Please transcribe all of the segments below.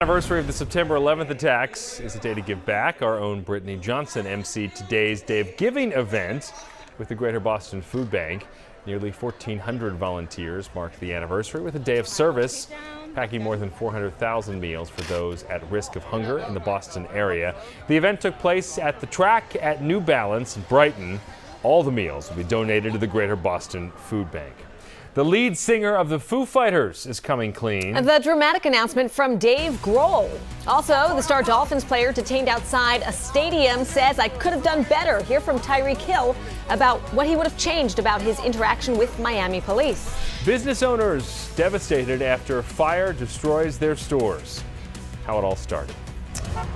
Anniversary of the September 11th attacks is a day to give back. Our own Brittany Johnson emceed today's Day of Giving event with the Greater Boston Food Bank. Nearly 1,400 volunteers marked the anniversary with a day of service, packing more than 400,000 meals for those at risk of hunger in the Boston area. The event took place at the track at New Balance in Brighton. All the meals will be donated to the Greater Boston Food Bank. The lead singer of the Foo Fighters is coming clean. The dramatic announcement from Dave Grohl. Also, the star Dolphins player detained outside a stadium says, "I could have done better." Hear from Tyreek Hill about what he would have changed about his interaction with Miami police. Business owners devastated after fire destroys their stores. How it all started.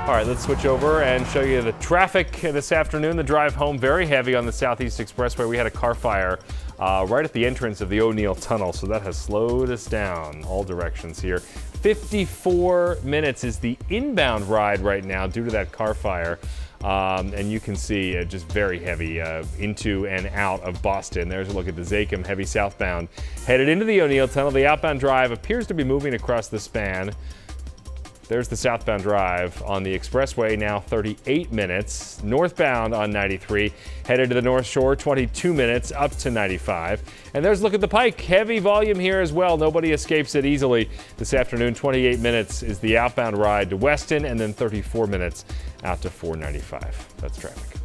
All right, let's switch over and show you the traffic this afternoon. The drive home very heavy on the Southeast Expressway. We had a car fire right at the entrance of the O'Neill Tunnel, so that has slowed us down all directions here. 54 minutes is the inbound ride right now due to that car fire. And you can see just very heavy into and out of Boston. There's a look at the Zakim heavy southbound headed into the O'Neill Tunnel. The outbound drive appears to be moving across the span. There's the southbound drive on the expressway, now 38 minutes. Northbound on 93, headed to the North Shore, 22 minutes up to 95. And there's a look at the Pike. Heavy volume here as well. Nobody escapes it easily. This afternoon, 28 minutes is the outbound ride to Weston, and then 34 minutes out to 495. That's traffic.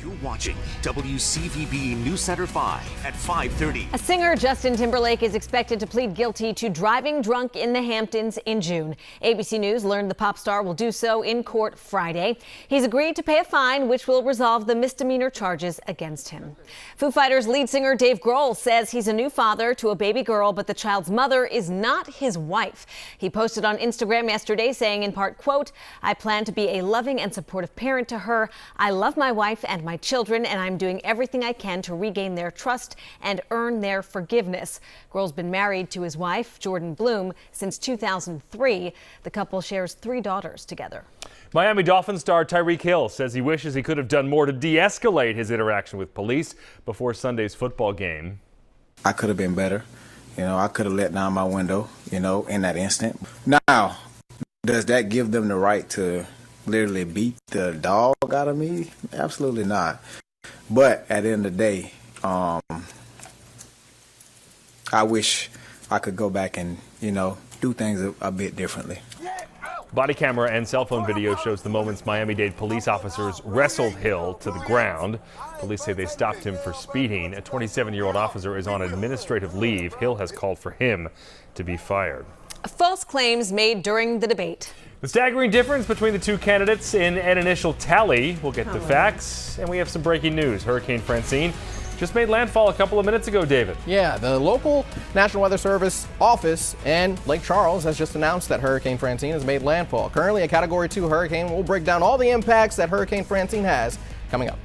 You're watching WCVB News Center 5 at 5:30. A singer, Justin Timberlake, is expected to plead guilty to driving drunk in the Hamptons in June. ABC News learned the pop star will do so in court Friday. He's agreed to pay a fine, which will resolve the misdemeanor charges against him. Foo Fighters lead singer Dave Grohl says he's a new father to a baby girl, but the child's mother is not his wife. He posted on Instagram yesterday saying in part, quote, "I plan to be a loving and supportive parent to her. I love my wife and my children, and I'm doing everything I can to regain their trust and earn their forgiveness." Grohl's been married to his wife, Jordan Bloom, since 2003. The couple shares 3 daughters together. Miami Dolphins star Tyreek Hill says he wishes he could have done more to de-escalate his interaction with police before Sunday's football game. I could have been better. I could have let down my window, in that instant. Now, does that give them the right to literally beat the dog out of me? Absolutely not. But at the end of the day, I wish I could go back and, do things a bit differently. Body camera and cell phone video shows the moments Miami-Dade police officers wrestled Hill to the ground. Police say they stopped him for speeding. A 27-year-old officer is on administrative leave. Hill has called for him to be fired. False claims made during the debate. The staggering difference between the two candidates in an initial tally. We'll get the facts, and we have some breaking news. Hurricane Francine just made landfall a couple of minutes ago, David. Yeah, the local National Weather Service office in Lake Charles has just announced that Hurricane Francine has made landfall. Currently a Category 2 hurricane. We'll break down all the impacts that Hurricane Francine has coming up.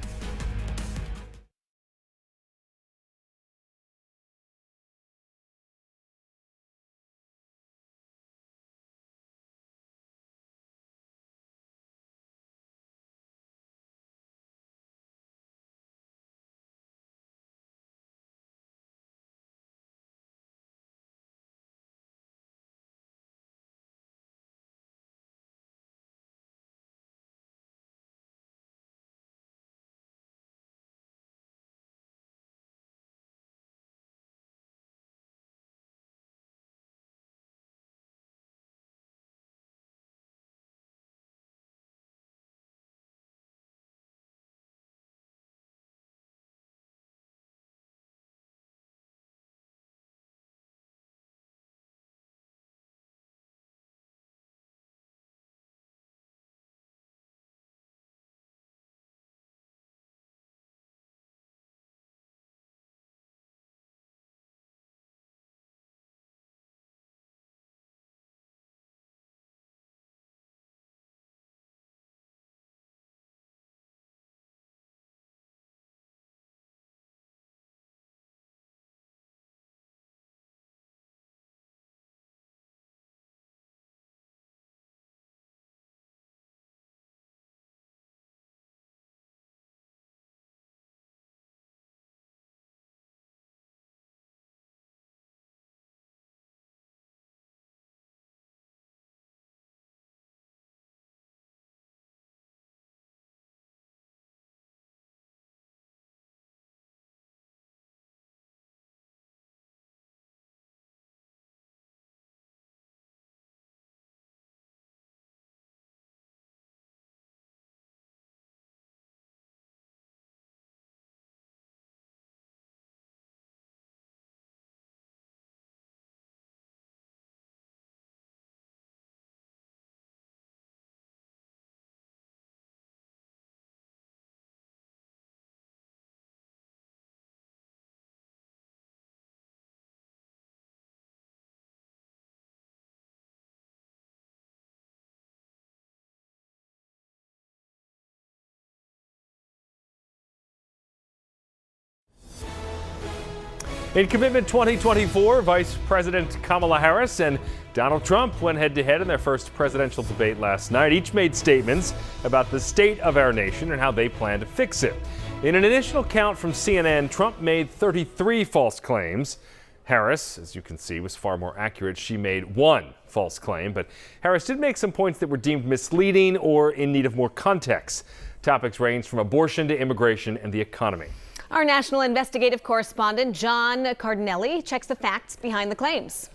In Commitment 2024, Vice President Kamala Harris and Donald Trump went head-to-head in their first presidential debate last night. Each made statements about the state of our nation and how they plan to fix it. In an initial count from CNN, Trump made 33 false claims. Harris, as you can see, was far more accurate. She made one false claim, but Harris did make some points that were deemed misleading or in need of more context. Topics range from abortion to immigration and the economy. Our national investigative correspondent, John Cardinelli, checks the facts behind the claims.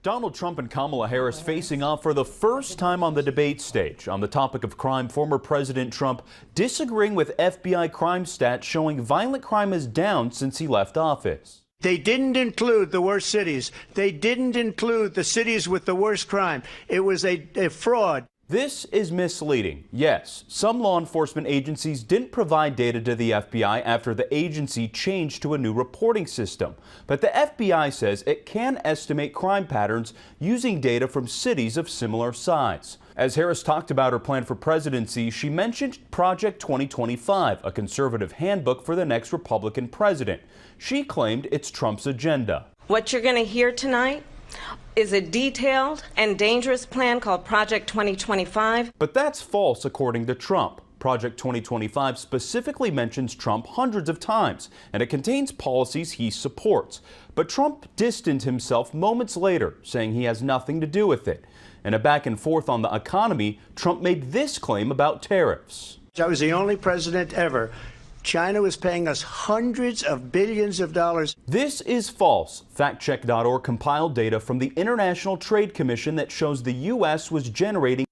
Donald Trump and Kamala Harris facing off for the first time on the debate stage. On the topic of crime, former President Trump disagreeing with FBI crime stats showing violent crime is down since he left office. They didn't include the worst cities. They didn't include the cities with the worst crime. It was a fraud. This is misleading. Yes, some law enforcement agencies didn't provide data to the FBI after the agency changed to a new reporting system. But the FBI says it can estimate crime patterns using data from cities of similar size. As Harris talked about her plan for presidency, she mentioned Project 2025, a conservative handbook for the next Republican president. She claimed it's Trump's agenda. What you're going to hear tonight is a detailed and dangerous plan called Project 2025. But that's false, according to Trump. Project 2025 specifically mentions Trump hundreds of times, and it contains policies he supports. But Trump distanced himself moments later, saying he has nothing to do with it. In a back and forth on the economy, Trump made this claim about tariffs. I was the only president ever China was paying us hundreds of billions of dollars. This is false. FactCheck.org compiled data from the International Trade Commission that shows the U.S. was generating